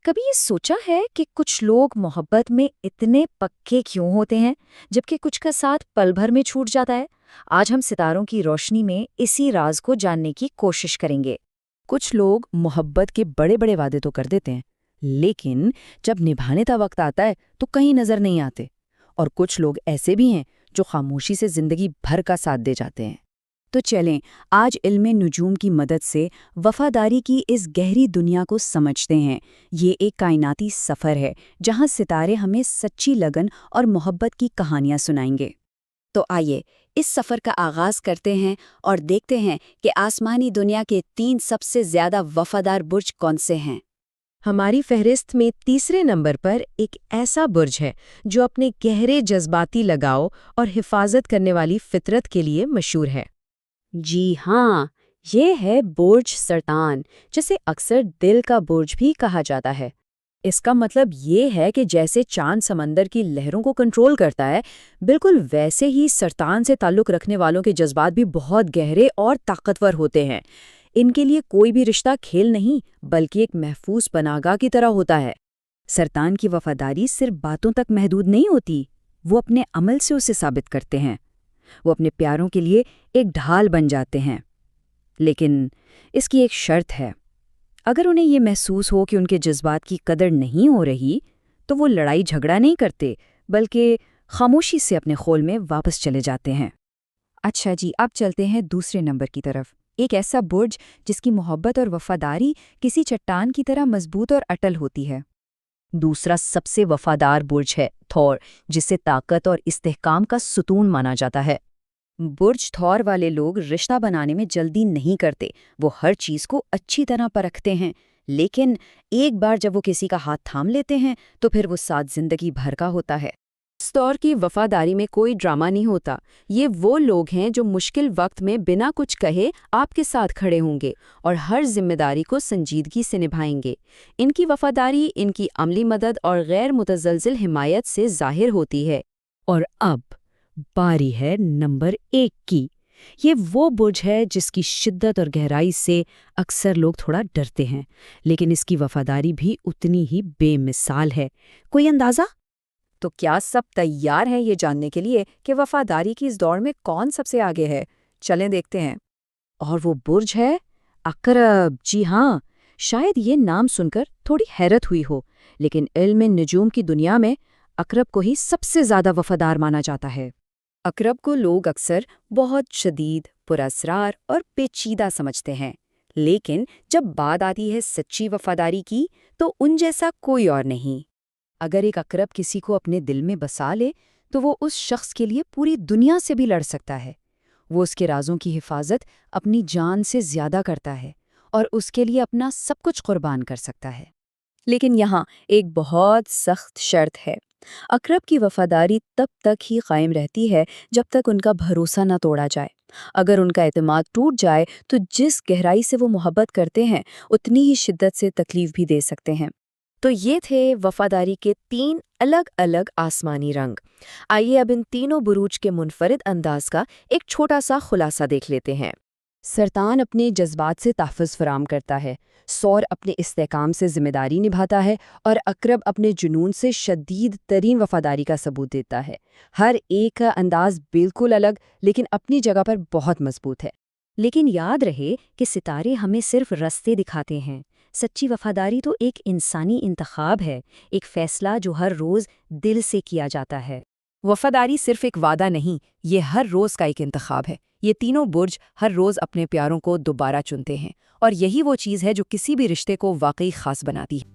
کبھی یہ سوچا ہے کہ کچھ لوگ محبت میں اتنے پکے کیوں ہوتے ہیں جبکہ کچھ کا ساتھ پل بھر میں چھوٹ جاتا ہے؟ آج ہم ستاروں کی روشنی میں اسی راز کو جاننے کی کوشش کریں گے۔ کچھ لوگ محبت کے بڑے بڑے وعدے تو کر دیتے ہیں، لیکن جب نبھانے کا وقت آتا ہے تو کہیں نظر نہیں آتے۔ اور کچھ لوگ ایسے بھی ہیں جو خاموشی سے زندگی بھر کا ساتھ دے جاتے ہیں۔ تو چلیں آج علم نجوم کی مدد سے وفاداری کی اس گہری دنیا کو سمجھتے ہیں۔ یہ ایک کائناتی سفر ہے جہاں ستارے ہمیں سچی لگن اور محبت کی کہانیاں سنائیں گے۔ تو آئیے اس سفر کا آغاز کرتے ہیں اور دیکھتے ہیں کہ آسمانی دنیا کے 3 سب سے زیادہ وفادار برج کون سے ہیں۔ ہماری فہرست میں تیسرے نمبر پر ایک ایسا برج ہے جو اپنے گہرے جذباتی لگاؤ اور حفاظت کرنے والی فطرت کے لیے مشہور ہے۔ جی ہاں، یہ ہے برج سرطان، جسے اکثر دل کا برج بھی کہا جاتا ہے۔ اس کا مطلب یہ ہے کہ جیسے چاند سمندر کی لہروں کو کنٹرول کرتا ہے، بالکل ویسے ہی سرطان سے تعلق رکھنے والوں کے جذبات بھی بہت گہرے اور طاقتور ہوتے ہیں۔ ان کے لیے کوئی بھی رشتہ کھیل نہیں بلکہ ایک محفوظ پناہگاہ کی طرح ہوتا ہے۔ سرطان کی وفاداری صرف باتوں تک محدود نہیں ہوتی، وہ اپنے عمل سے اسے ثابت کرتے ہیں۔ وہ اپنے پیاروں کے لیے ایک ڈھال بن جاتے ہیں، لیکن اس کی ایک شرط ہے۔ اگر انہیں یہ محسوس ہو کہ ان کے جذبات کی قدر نہیں ہو رہی تو وہ لڑائی جھگڑا نہیں کرتے بلکہ خاموشی سے اپنے خول میں واپس چلے جاتے ہیں۔ اچھا جی، اب چلتے ہیں دوسرے نمبر کی طرف۔ ایک ایسا برج جس کی محبت اور وفاداری کسی چٹان کی طرح مضبوط اور اٹل ہوتی ہے۔ دوسرا سب سے وفادار برج ہے تھور، جسے طاقت اور استحکام کا ستون مانا جاتا ہے۔ برج تھور والے لوگ رشتہ بنانے میں جلدی نہیں کرتے، وہ ہر چیز کو اچھی طرح پرکھتے ہیں، لیکن ایک بار جب وہ کسی کا ہاتھ تھام لیتے ہیں تو پھر وہ ساتھ زندگی بھر کا ہوتا ہے۔ اس طور کی وفاداری میں کوئی ڈرامہ نہیں ہوتا۔ یہ وہ لوگ ہیں جو مشکل وقت میں بنا کچھ کہے آپ کے ساتھ کھڑے ہوں گے اور ہر ذمہ داری کو سنجیدگی سے نبھائیں گے۔ ان کی وفاداری ان کی عملی مدد اور غیر متزلزل حمایت سے ظاہر ہوتی ہے۔ اور اب باری ہے نمبر 1 کی۔ یہ وہ برج ہے جس کی شدت اور گہرائی سے اکثر لوگ تھوڑا ڈرتے ہیں، لیکن اس کی وفاداری بھی اتنی ہی بے مثال ہے۔ کوئی اندازہ؟ تو کیا سب تیار ہیں یہ جاننے کے لیے کہ وفاداری کی اس دوڑ میں کون سب سے آگے ہے؟ چلیں دیکھتے ہیں۔ اور وہ برج ہے عقرب۔ جی ہاں، شاید یہ نام سن کر تھوڑی حیرت ہوئی ہو، لیکن علم نجوم کی دنیا میں عقرب کو ہی سب سے زیادہ وفادار مانا جاتا ہے۔ عقرب کو لوگ اکثر بہت شدید، پراسرار اور پیچیدہ سمجھتے ہیں، لیکن جب بات آتی ہے سچی وفاداری کی تو ان جیسا کوئی اور نہیں۔ اگر ایک عقرب کسی کو اپنے دل میں بسا لے تو وہ اس شخص کے لیے پوری دنیا سے بھی لڑ سکتا ہے۔ وہ اس کے رازوں کی حفاظت اپنی جان سے زیادہ کرتا ہے اور اس کے لیے اپنا سب کچھ قربان کر سکتا ہے۔ لیکن یہاں ایک بہت سخت شرط ہے۔ عقرب کی وفاداری تب تک ہی قائم رہتی ہے جب تک ان کا بھروسہ نہ توڑا جائے۔ اگر ان کا اعتماد ٹوٹ جائے تو جس گہرائی سے وہ محبت کرتے ہیں اتنی ہی شدت سے تکلیف بھی دے سکتے ہیں۔ تو یہ تھے وفاداری کے 3 الگ الگ آسمانی رنگ۔ آئیے اب ان تینوں بروج کے منفرد انداز کا ایک چھوٹا سا خلاصہ دیکھ لیتے ہیں۔ سرطان اپنے جذبات سے تحفظ فراہم کرتا ہے، ثور اپنے استحکام سے ذمہ داری نبھاتا ہے اور عقرب اپنے جنون سے شدید ترین وفاداری کا ثبوت دیتا ہے۔ ہر ایک کا انداز بالکل الگ لیکن اپنی جگہ پر بہت مضبوط ہے۔ لیکن یاد رہے کہ ستارے ہمیں صرف رستے دکھاتے ہیں۔ سچی وفاداری تو ایک انسانی انتخاب ہے، ایک فیصلہ جو ہر روز دل سے کیا جاتا ہے۔ وفاداری صرف ایک وعدہ نہیں، یہ ہر روز کا ایک انتخاب ہے۔ یہ تینوں برج ہر روز اپنے پیاروں کو دوبارہ چنتے ہیں، اور یہی وہ چیز ہے جو کسی بھی رشتے کو واقعی خاص بناتی ہے۔